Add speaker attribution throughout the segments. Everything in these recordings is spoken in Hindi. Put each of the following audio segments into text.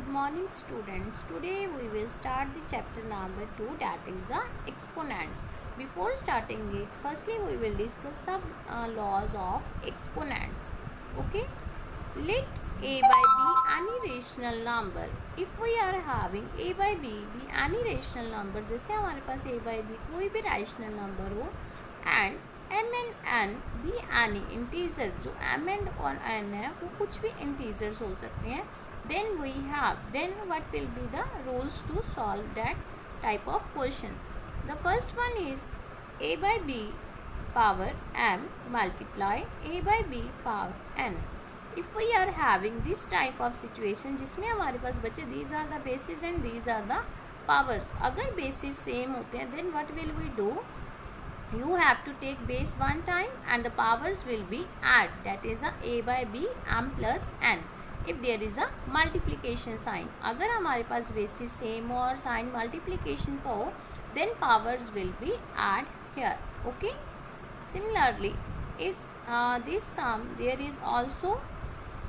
Speaker 1: Good morning, students. Today we will start the chapter number 2, that is the exponents. Before starting it, firstly we will discuss some laws of exponents. Okay, let a by b any rational number. If we are having a by b be any rational number, जैसे हमारे पास a by b कोई भी rational number हो, and m and n be any integer, जो m and और n है वो कुछ भी integers हो सकते हैं, then what will be the rules to solve that type of questions. The first one is a by b power m multiply a by b power n. If we are having this type of situation जिसमें हमारे पास बचे these are the bases and these are the powers, अगर bases same होते हैं then what will we do? You have to take base one time and the powers will be add, that is a by b m plus n. If there is a multiplication sign, अगर हमारे पास basis same और sign multiplication का हो then powers will be add here. Okay, similarly it's this sum there is also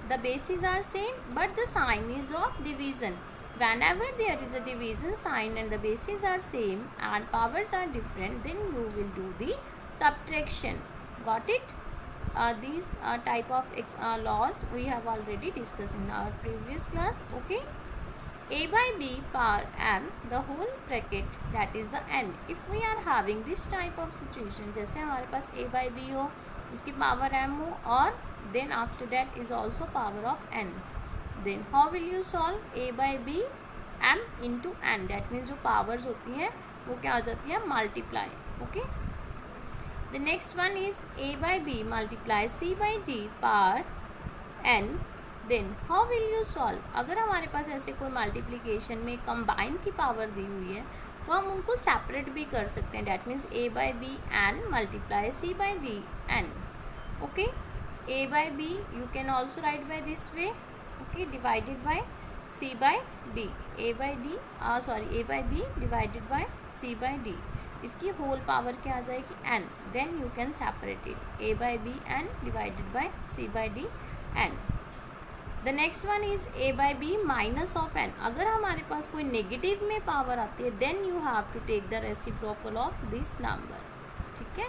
Speaker 1: the bases are same but the sign is of division. Whenever there is a division sign and the bases are same and powers are different, then you will do the subtraction. Got it? These type of laws we have already discussed in our previous class. Okay, a by b power m the whole bracket, that is the n. If we are having this type of situation, जैसे हमारे पास a by b हो उसकी power m हो और then after that is also power of n, then how will you solve a by b m into n, that means जो powers होती हैं वो क्या हो जाती है multiply. Okay, the next one is a by b multiply c by d power n, then how will you solve. अगर हमारे पास ऐसे कोई मल्टीप्लिकेशन में कंबाइन की पावर दी हुई है तो हम उनको सेपरेट भी कर सकते हैं, that means a by b n multiply c by d n. Okay, a by b you can also write by this way. Okay, divided by c by d, a by b divided by c by d, इसकी होल पावर क्या आ जाएगी n, then you can separate it a by b n divided by c by d n. The next one is a by b minus of n. अगर हमारे पास कोई नेगेटिव में पावर आती है then you have to take the reciprocal of this number. ठीक है,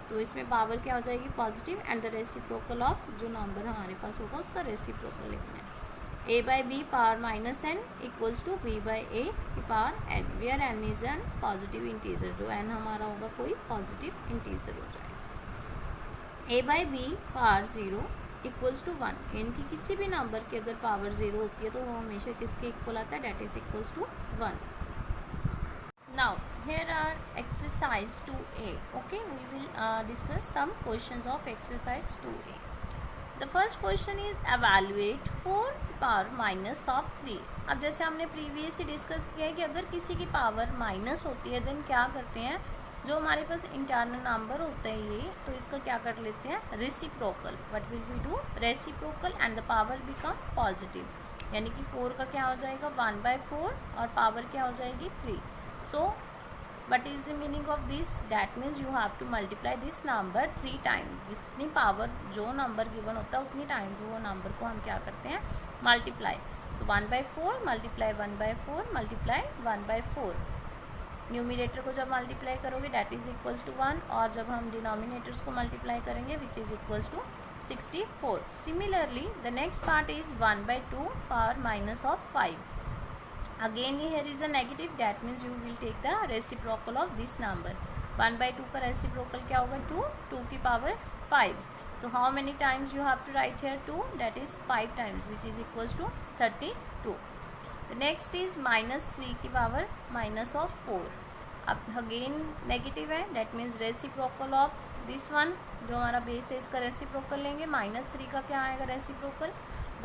Speaker 1: तो इसमें पावर क्या हो जाएगी positive and the reciprocal of जो नंबर हमारे पास होगा उसका रेसिप्रोकल लिखना है. a by b power minus n equals to b by a की power n, where n is an positive integer, जो n हमारा होगा कोई पॉजिटिव इंटीजर हो जाएगा. a by b power 0 equals to 1, इनकी किसी भी नंबर की अगर पावर 0 होती है तो वो हमेशा किसके इक्वल आता है, that is equals to 1. Now here are exercise 2a. Okay, we will discuss some questions of exercise 2a. The first question is evaluate 4 power minus of 3. अब जैसे हमने प्रीवियस ही डिस्कस किया है कि अगर किसी की पावर माइनस होती है देन क्या करते हैं, जो हमारे पास इंटरनल नंबर होता है ये, तो इसका क्या कर लेते हैं reciprocal. What will we do, reciprocal and the power become positive, यानी कि 4 का क्या हो जाएगा 1/4 और पावर क्या हो जाएगी 3. So what is the meaning of this, that means you have to multiply this number 3 times. जितनी पावर जो नंबर गिवन होता है उतनी टाइम्स वो नंबर को हम क्या करते हैं मल्टीप्लाई. सो 1/4 मल्टीप्लाई 1/4 मल्टीप्लाई 1/4. न्यूमिनेटर को जब मल्टीप्लाई करोगे डैट इज इक्वल्स टू 1 और जब हम डिनोमिनेटर्स को मल्टीप्लाई करेंगे which is equals to 64. Similarly the next part is 1/2 power minus of 5. Again here is a negative, that means you will take the reciprocal of this number. 1/2 का reciprocal क्या होगा 2, 2 की power 5. So how many times you have to write here 2, that is 5 times, which is equals to 32. The next is minus 3 की power minus of 4. अब again negative है, that means reciprocal of this one, जो हमारा base है इसका reciprocal लेंगे. minus 3 का क्या आएगा reciprocal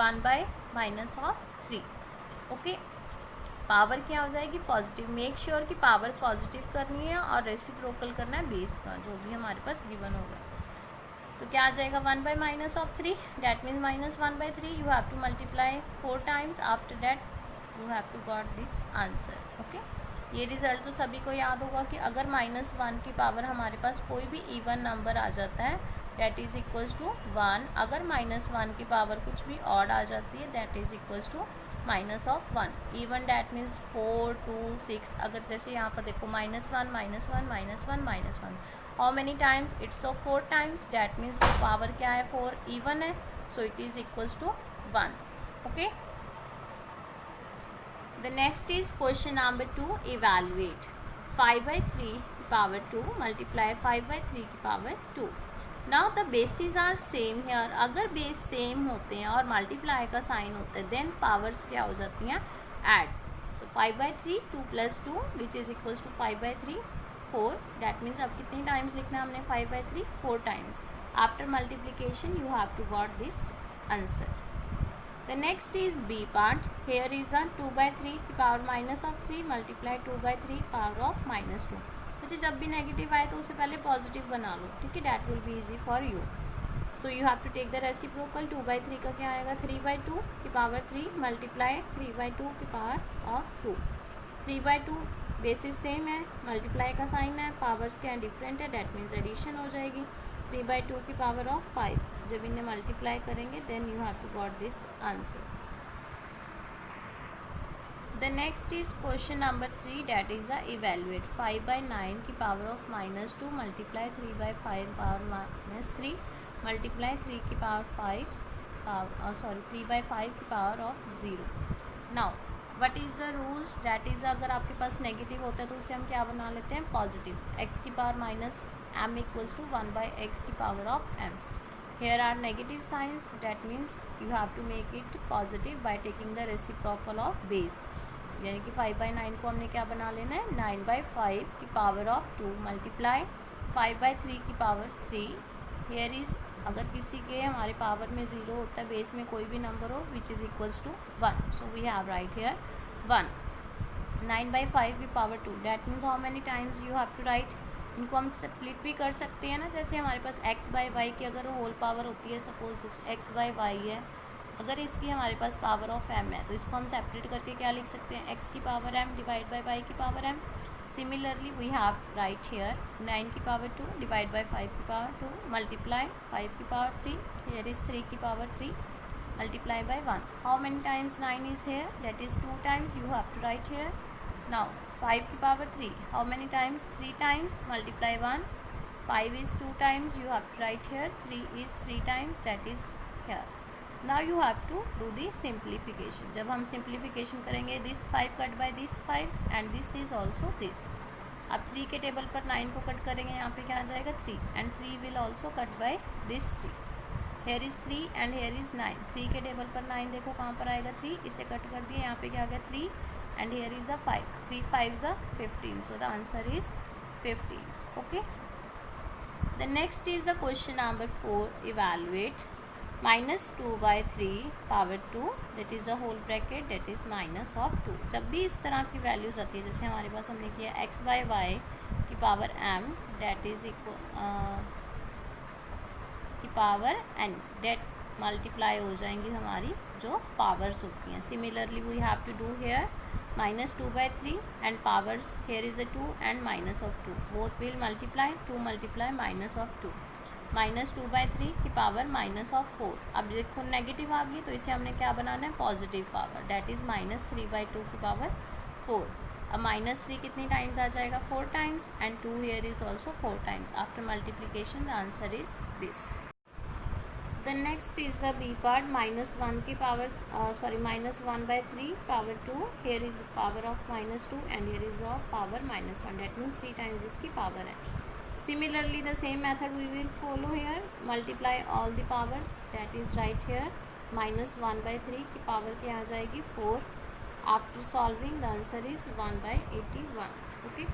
Speaker 1: 1/-3. ओके, पावर क्या हो जाएगी पॉजिटिव. मेक श्योर कि पावर पॉजिटिव करनी है और रेसिप्रोकल करना है बेस का जो भी हमारे पास गिवन होगा. तो क्या आ जाएगा 1/-3, that means -1/3. You have to multiply 4 times, after that you have to got this answer. Okay, ये रिजल्ट तो सभी को याद होगा कि अगर -1 की पावर हमारे पास कोई भी इवन नंबर आ जाता है दैट इज़ इक्वल्स टू 1. अगर -1 की पावर कुछ भी ऑड आ जाती है that is equals to minus of 1. Even that means 4, 2, 6. अगर जैसे यहाँ पर देखो -1, -1, -1, -1. How many times? It's of 4 times. That means वो पावर क्या है? 4 इवन है, so it is equals to 1. Okay. The next is question number 2. Evaluate 5/3 की power 2 multiply 5/3 की power 2. Now the bases are same here. अगर बेस सेम होते हैं और मल्टीप्लाई का साइन होता है देन पावर्स क्या हो जाती हैं? Add. So 5/3 2 + 2 which is equals to 5/3 4. That means अब कितनी टाइम्स लिखना है हमने 5/3? 4 times. After multiplication you have to got this answer. The next is B part. Here is a 2/3 की power minus of 3 multiply 2/3 power of -2. अच्छा, जब भी नेगेटिव आए तो उसे पहले पॉजिटिव बना लो, ठीक है. That will be easy for you. So you have to take the reciprocal. 2/3 का क्या आएगा? 3/2 की पावर 3 मल्टीप्लाई 3/2 की पावर ऑफ 2. 3/2 बेसिस सेम है, मल्टीप्लाई का साइन है, पावर्स क्या है? डिफरेंट है. डैट मीन्स एडिशन हो जाएगी. 3/2 की पावर ऑफ 5. जब इन्हें मल्टीप्लाई करेंगे then you have to got this answer. The next is question number 3 that is a evaluate 5/9 की power of -2 multiply 3/5 power -3 multiply 3 की पावर 5 3/5 की power of 0. Now what is the rules? That is अगर आपके पास नेगेटिव होता है तो उसे हम क्या बना लेते हैं? पॉजिटिव. x की power -m equals to 1/x की power of m. Here are negative signs. That means you have to make it positive by taking the reciprocal of base. यानी कि 5/9 को हमने क्या बना लेना है? 9/5 की पावर ऑफ 2 मल्टीप्लाई 5/3 की पावर 3. Here is अगर किसी के हमारे पावर में 0 होता है, बेस में कोई भी नंबर हो which is equals to 1. So we have write here 1. 9/5 की power 2. That means how many times you have to write? इनको हम स्प्लिट भी कर सकते हैं ना. जैसे हमारे पास x/y की अगर होल पावर होती है, सपोज x/y है, अगर इसकी हमारे पास पावर ऑफ m है तो इसको हम सेपरेट करके क्या लिख सकते हैं? x की power m divide by y की power m. Similarly we have write here 9 की पावर 2 डिवाइड बाई 5 की पावर 2 मल्टीप्लाई 5 की पावर 3. हेयर इज 3 की power 3 multiply by 1. How many times 9 is here? That is 2 times. You have to write here. Now 5 की power 3. How many times? 3 times multiply 1. 5 is 2 times. You have to write here. 3 is 3 times. That is here. Now you have to do the simplification. जब हम simplification करेंगे this 5 cut by this 5 and this is also this. अब 3 के टेबल पर 9 को कट करेंगे, यहाँ पे क्या आ जाएगा? 3 and 3 will also cut by this 3. Here is 3 and here is 9. 3 के टेबल पर 9 देखो कहाँ पर आएगा? 3. इसे कट कर दिए, यहाँ पे क्या आ गया? 3 and here is a 5. 3 5s are 15. So the answer is 15. Okay. The next is the question number 4. Evaluate -2/3 power 2 that is the whole bracket that is minus of 2. जब भी इस तरह की वैल्यूज आती है, जैसे हमारे पास हमने किया x/y की power m that is equal की पावर n, that मल्टीप्लाई हो जाएंगी हमारी जो पावर्स होती हैं. Similarly we have to do here -2/3 and powers here is a 2 and minus of 2. Both will multiply. 2 multiply minus of 2. -2/3 की पावर -4. अब देखो नेगेटिव आ गई तो इसे हमने क्या बनाना है? Positive power. डैट इज़ -3/2 की पावर 4. अब -3 कितनी टाइम्स आ जाएगा? 4 times and 2 here is also 4 times. After multiplication the answer is this. The next is the B part. -1 की power -1/3 power 2. Here is the power of -2 and here is of power -1. That means 3 times इसकी पावर है. Similarly the same method we will follow here. Multiply all the powers. That is right here. -1/3 की पावर क्या आ जाएगी? 4. After solving the answer is 1/81. Okay.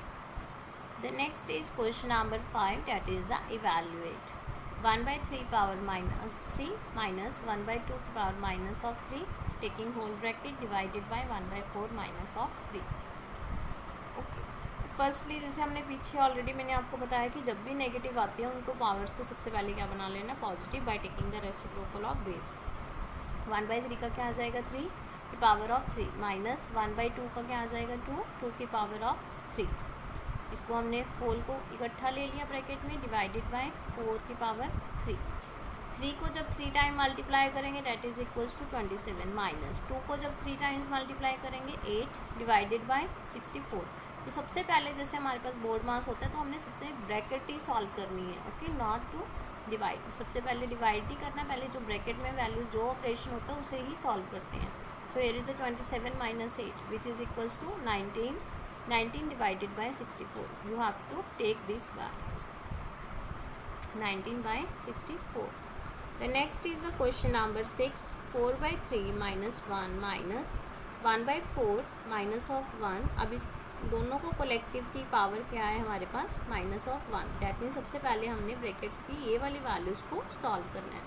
Speaker 1: The next is question number 5. That is the evaluate 1/3 power -3 minus 1/2 power minus of 3 taking whole bracket divided by 1/4 minus of 3. Okay. Firstly जैसे हमने पीछे ऑलरेडी मैंने आपको बताया कि जब भी नेगेटिव आती है उनको पावर्स को सबसे पहले क्या बना लेना? Positive by taking the reciprocal of base. 1/3 का क्या आ जाएगा? 3 की पावर ऑफ 3 माइनस 1/2 का क्या आ जाएगा? 2 की पावर ऑफ 3. इसको हमने होल को इकट्ठा ले लिया ब्रैकेट में, डिवाइडेड बाय 4 की पावर 3. 3 को जब 3 टाइम मल्टीप्लाई करेंगे that is equals to 27 minus 2 को जब 3 टाइम्स मल्टीप्लाई करेंगे 8 डिवाइडेड बाय 64। तो सबसे पहले जैसे हमारे पास बोर्ड मास होता है तो हमने सबसे ब्रैकेट ही सॉल्व करनी है, ओके, नॉट टू डिवाइड। सबसे पहले डिवाइड ही करना है, पहले जो ब्रैकेट में वैल्यूज जो ऑपरेशन होता है उसे ही सॉल्व करते हैं। So here is a 27 minus 8 which is equals to 19 divided by 64। You have to take this by 19 by 64. The next is the question number 6. 4 by 3 minus 1 minus 1 by 4 minus of 1. अब इस दोनों को कलेक्टिव की पावर क्या है हमारे पास, माइनस ऑफ 1। डैट मीन सबसे पहले हमने ब्रैकेट्स की ये वाली वैल्यूज़ को सॉल्व करना है।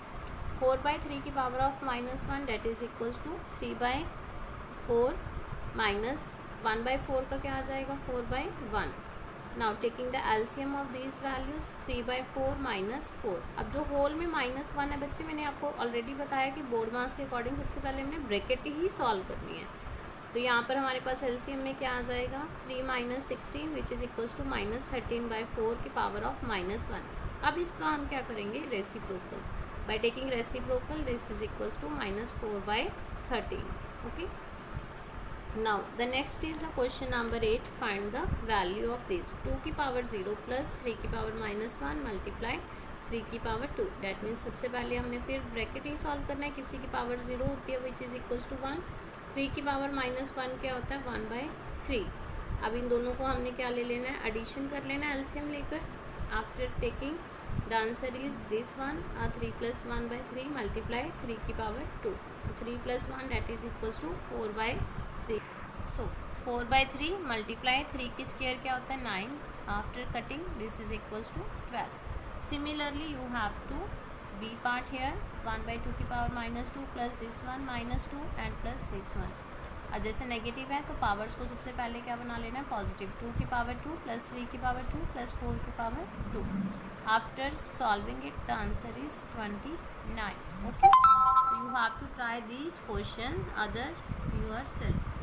Speaker 1: 4 by 3 की power of minus 1 that is equals to 3 by 4 minus 1 by 4 का क्या आ जाएगा, 4 by 1। Now taking the LCM of these values 3 by 4 minus 4। अब जो होल में माइनस 1 है बच्चे, मैंने आपको ऑलरेडी बताया कि बोर्ड मास के अकॉर्डिंग सबसे पहले हमने ब्रैकेट ही सॉल्व करनी है। तो यहाँ पर हमारे पास एलसीएम में क्या आ जाएगा, 3 minus 16 which is equals to minus 13 by 4 की पावर ऑफ माइनस 1। अब इसका हम क्या करेंगे, reciprocal. By taking reciprocal this is equals to minus 4 by 13, okay. Now the next is the question number 8. Find the value of this 2 की पावर 0 प्लस 3 की पावर माइनस 1 मल्टीप्लाई 3 की पावर 2। डैट मीन्स सबसे पहले हमने फिर ब्रैकेट ही सॉल्व करना है। किसी की पावर 0 होती है विच इज इक्वल्स टू 1। 3 की पावर माइनस 1 क्या होता है, 1 by 3। अब इन दोनों को हमने क्या ले लेना है, एडिशन कर लेना है एलसीएम लेकर। After taking the answer is this one, 3 plus 1 by 3 multiply 3 की power 2। 3 plus 1 that is equals to 4 by 3। So 4 by 3 multiply 3 की स्क्वायर क्या होता है, 9। After cutting this is equals to 12। Similarly you have to be part here 1 by 2 की power minus 2 plus this one minus 2 and plus this one. अब जैसे नेगेटिव है तो पावर्स को सबसे पहले क्या बना लेना है, पॉजिटिव। 2 की पावर 2 प्लस 3 की पावर 2 प्लस 4 की power 2। After solving it the answer is 29, okay. So you have to try these questions other your self.